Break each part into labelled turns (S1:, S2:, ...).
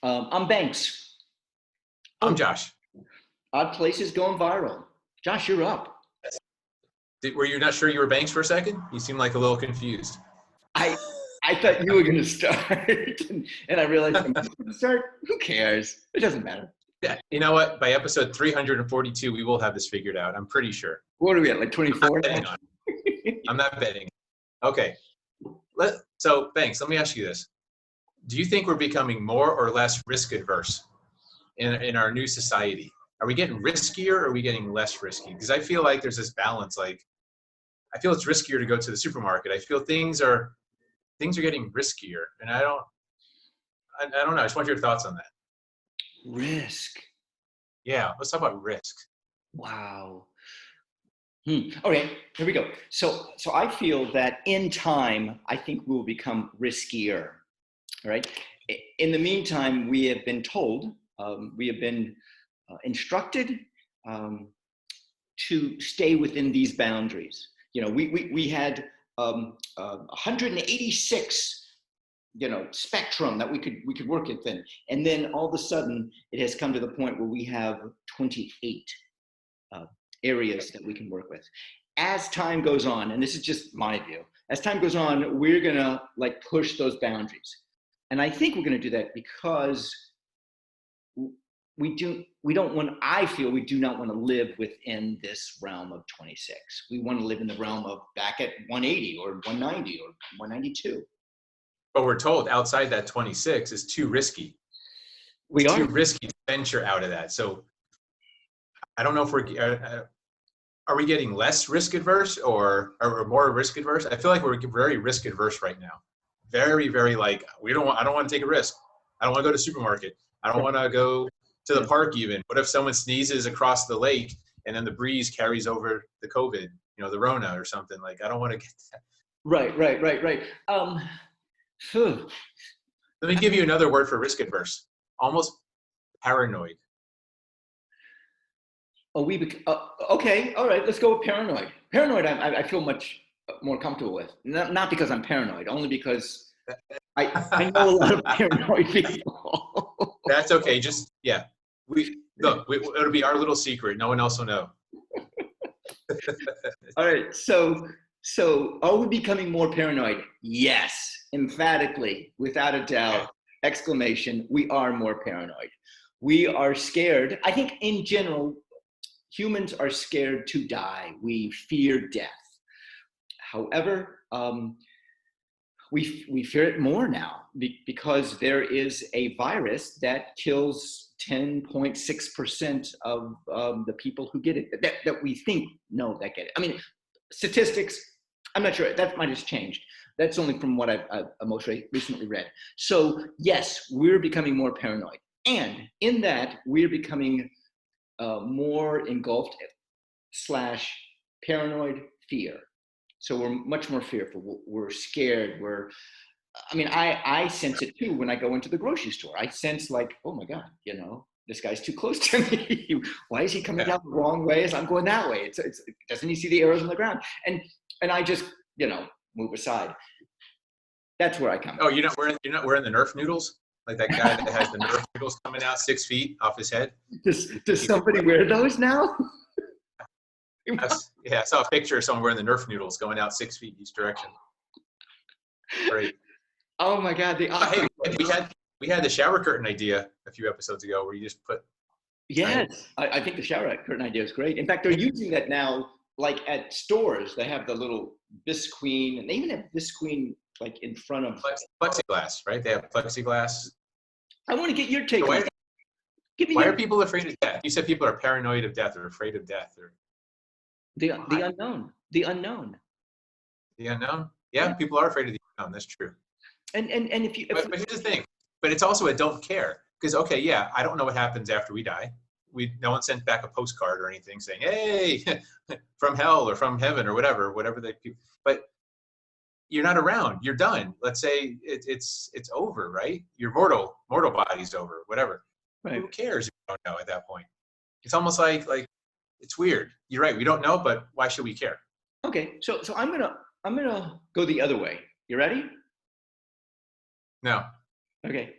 S1: I'm Banks.
S2: I'm
S1: Oh,
S2: Josh.
S1: Odd Places going viral. Josh, you're up.
S2: Were you not sure you were Banks for a second? You seem like a little confused.
S1: I I thought you were going to start, and I realized I'm just going to start. Who cares? It doesn't matter.
S2: Yeah, you know what? By episode 342, we will have this figured out. I'm pretty sure.
S1: What are we at? Like
S2: I'm not
S1: 24 now?
S2: betting on it. I'm not betting. Okay. So, Banks, let me ask you this. Do you think we're becoming more or less risk adverse in our new society? Are we getting riskier or are we getting less risky? Because I feel like there's this balance. Like, I feel it's riskier to go to the supermarket. I feel things are getting riskier, and I don't know. I just want your thoughts on that.
S1: Risk.
S2: Yeah, let's talk about risk.
S1: Wow. Okay, here we go. So I feel that in time, I think we will become riskier. All right. In the meantime, we have been told, we have been instructed to stay within these boundaries. You know, we had 186, spectrum that we could work within, and then all of a sudden it has come to the point where we have 28 areas that we can work with. As time goes on, and this is just my view, as time goes on, we're gonna like push those boundaries, and I think we're gonna do that because I feel we do not want to live within this realm of 26. We want to live in the realm of back at 180 or 190 or 192.
S2: But we're told outside that 26 is too risky.
S1: We
S2: It's
S1: are.
S2: too risky to venture out of that. So I don't know if are we getting less risk adverse or more risk adverse? I feel like we're very risk adverse right now. Very, very like I don't want to take a risk. I don't want to go to the supermarket. I don't want to go to the park even. What if someone sneezes across the lake and then the breeze carries over the COVID, the Rona or something? Like, I don't want to get that.
S1: Right.
S2: Let me give you another word for risk adverse. Almost paranoid.
S1: Okay, all right, let's go with paranoid. Paranoid, I feel much more comfortable with. Not because I'm paranoid, only because I know a lot of paranoid people.
S2: That's okay. Just, yeah. It'll be our little secret. No one else will know.
S1: All right, so are we becoming more paranoid? Yes, emphatically, without a doubt, exclamation, we are more paranoid. We are scared. I think in general, humans are scared to die. We fear death. However, we fear it more now because there is a virus that kills 10.6% of the people who get it, that we think know that get it. I mean, statistics, I'm not sure, that might have changed. That's only from what I've most recently read. So yes, we're becoming more paranoid. And in that, we're becoming more engulfed / paranoid fear. So we're much more fearful. We're scared. I sense it too when I go into the grocery store. I sense like, oh my God, this guy's too close to me. Why is he coming down the wrong way as I'm going that way? Doesn't he see the arrows on the ground? And I just, move aside. That's where I come.
S2: Oh, you're not wearing the Nerf noodles? Like that guy that has the Nerf noodles coming out 6 feet off his head?
S1: Does somebody wear those now?
S2: I saw a picture of someone wearing the Nerf noodles going out 6 feet each direction. Great.
S1: Oh my God!
S2: Hey, we had the shower curtain idea a few episodes ago where you just put.
S1: Yes, I think the shower curtain idea is great. In fact, they're using that now. Like at stores, they have the little Bisqueen, and they even have Bisqueen like in front of
S2: plexiglass, right? They have plexiglass.
S1: I want to get your take
S2: on
S1: it.
S2: Why are people afraid of death? You said people are paranoid of death or afraid of death, or
S1: the unknown. The unknown.
S2: The unknown. Yeah, people are afraid of the unknown. That's true.
S1: And if
S2: but here's the thing. But it's also a don't care, because okay, yeah, I don't know what happens after we die. No one sent back a postcard or anything saying, "Hey, from hell or from heaven or whatever they." But you're not around. You're done. Let's say it's over, right? Your mortal body's over. Whatever.
S1: Right.
S2: Who cares if you don't know at that point? It's almost like it's weird. You're right. We don't know, but why should we care?
S1: Okay, so I'm gonna go the other way. You ready?
S2: No.
S1: Okay.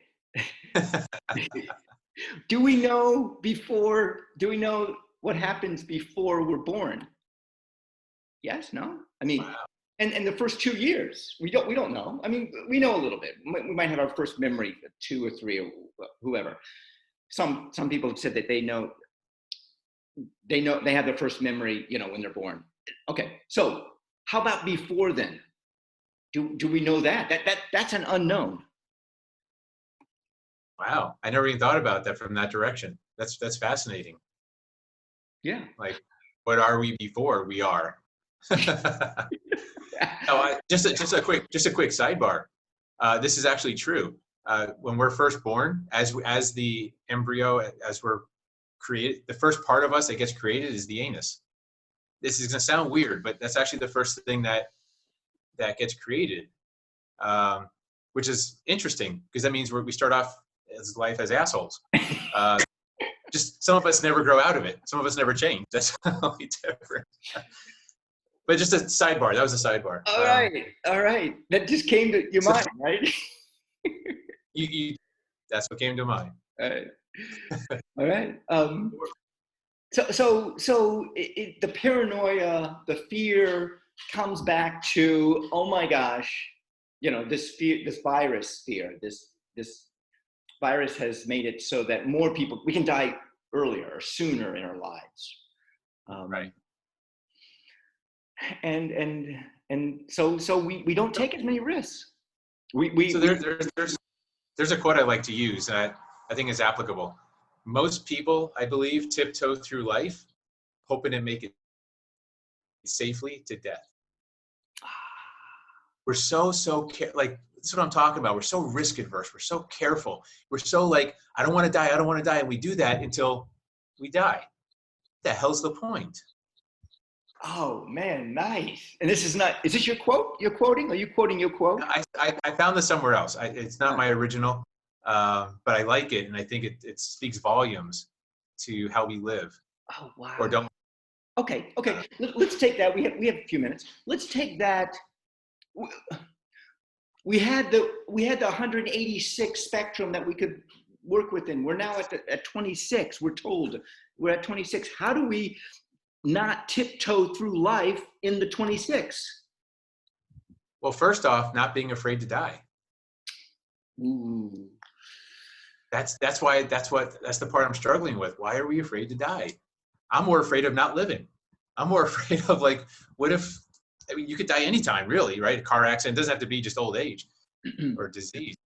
S1: Do we know before? Do we know what happens before we're born? Yes, no. I mean,
S2: Wow.
S1: and the first 2 years, we don't know. I mean, we know a little bit. We might have our first memory at 2 or 3 or whoever. Some people have said that they know they have their first memory, when they're born. Okay, so how about before then? Do we know that? That's an unknown.
S2: Wow. I never even thought about that from that direction. That's fascinating.
S1: Yeah.
S2: Like, what are we before we are? Oh, just a quick sidebar. This is actually true. When we're first born, as the embryo, as we're created, the first part of us that gets created is the anus. This is going to sound weird, but that's actually the first thing that gets created, which is interesting because that means we start off as life as assholes. Just some of us never grow out of it. Some of us never change. That's only different. But just a sidebar. That was a sidebar.
S1: All right. That just came to your mind, right?
S2: That's what came to mind.
S1: All right. So the paranoia, the fear comes back to, oh my gosh, this fear, this virus fear, this virus has made it so that more people, we can die earlier or sooner in our lives.
S2: Right.
S1: And so we don't take as many risks.
S2: So there's a quote I like to use that I think is applicable. Most people, I believe, tiptoe through life, hoping to make it safely to death. We're like, that's what I'm talking about. We're so risk adverse. We're so careful. We're so like, I don't want to die. I don't want to die. And we do that until we die. What the hell's the point?
S1: Oh man, nice. And is this your quote you're quoting? Are you quoting your quote?
S2: I found this somewhere else. It's not my original, but I like it. And I think it speaks volumes to how we live.
S1: Oh, wow.
S2: Or don't.
S1: Okay. Let's take that. We have a few minutes. Let's take that. We had the 186 spectrum that we could work within. We're now at 26. We're told we're at 26. How do we not tiptoe through life in the 26?
S2: Well, first off, not being afraid to die.
S1: Ooh.
S2: That's the part I'm struggling with. Why are we afraid to die? I'm more afraid of not living. I'm more afraid of, like, what if, I mean, you could die anytime, really, right? A car accident doesn't have to be just old age or disease.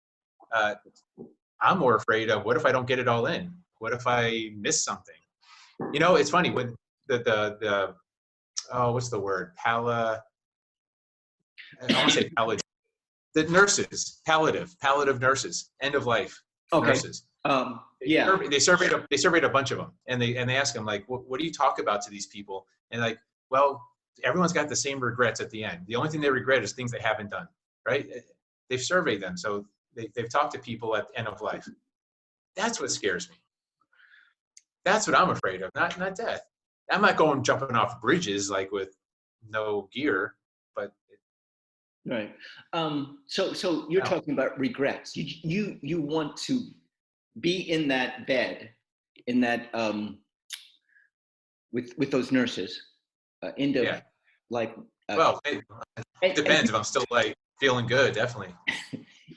S2: I'm more afraid of, what if I don't get it all in? What if I miss something? It's funny when the what's the word? I want to say palliative. The nurses, palliative nurses, end of life nurses.
S1: Yeah.
S2: They surveyed a bunch of them, and they asked them, like, what do you talk about to these people? And, like, well, everyone's got the same regrets at the end. The only thing they regret is things they haven't done, right? They've surveyed them, so they've talked to people at the end of life. That's what scares me. That's what I'm afraid of, not death. I'm not going jumping off bridges, like, with no gear, but.
S1: Right. So you're talking about regrets. You want to be in that bed, in that with those nurses, like.
S2: Well, it depends if I'm still, like, feeling good, definitely.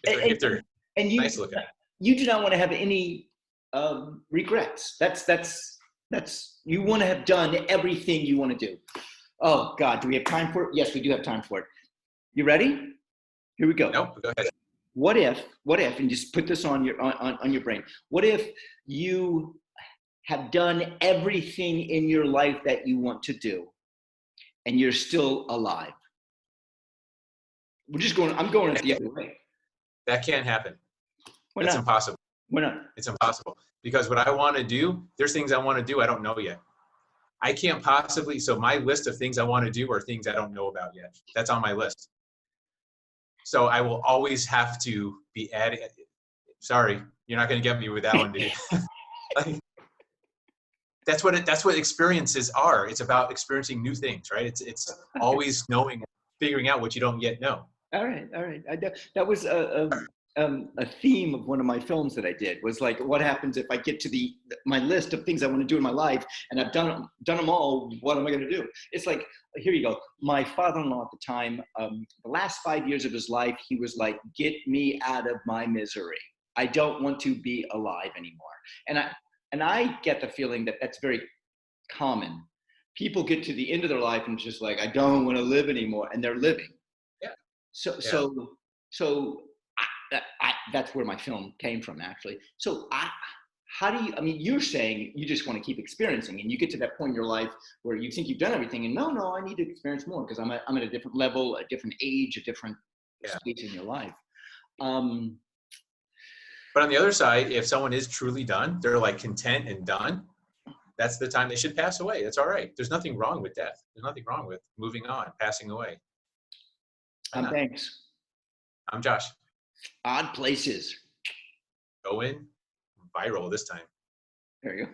S2: If they're nice looking.
S1: You do not want to have any regrets. That's you want to have done everything you want to do. Oh God, do we have time for it? Yes, we do have time for it. You ready? Here we go.
S2: Nope, go ahead.
S1: What if, and just put this on your brain. What if you have done everything in your life that you want to do, and you're still alive? I'm going the other way.
S2: That can't happen.
S1: Why
S2: That's
S1: not?
S2: impossible.
S1: Why not?
S2: It's impossible. Because what I want to do, there's things I want to do I don't know yet. I can't possibly, so my list of things I want to do are things I don't know about yet. That's on my list. So I will always have to be adding. Sorry, you're not going to get me with that one, dude. Like, that's what experiences are. It's about experiencing new things, right? It's always knowing, figuring out what you don't yet know.
S1: All right. That was a theme of one of my films that I did was like, what happens if I get to my list of things I want to do in my life and I've done them all? What am I going to do? It's like, here you go. My father-in-law at the time, the last 5 years of his life, he was like, get me out of my misery. I don't want to be alive anymore. And I get the feeling that that's very common. People get to the end of their life and just like, I don't want to live anymore, and they're living.
S2: Yeah.
S1: So
S2: Yeah.
S1: so that's where my film came from, actually. So how do you? I mean, you're saying you just want to keep experiencing, and you get to that point in your life where you think you've done everything, and no, I need to experience more because I'm at a different level, a different age, a different
S2: Yeah.
S1: space in your life.
S2: But on the other side, if someone is truly done, they're like content and done, that's the time they should pass away. That's all right. There's nothing wrong with death. There's nothing wrong with moving on, passing away. Why
S1: I'm
S2: not?
S1: Banks.
S2: I'm Josh.
S1: Odd Places.
S2: Go in viral this time.
S1: There you go.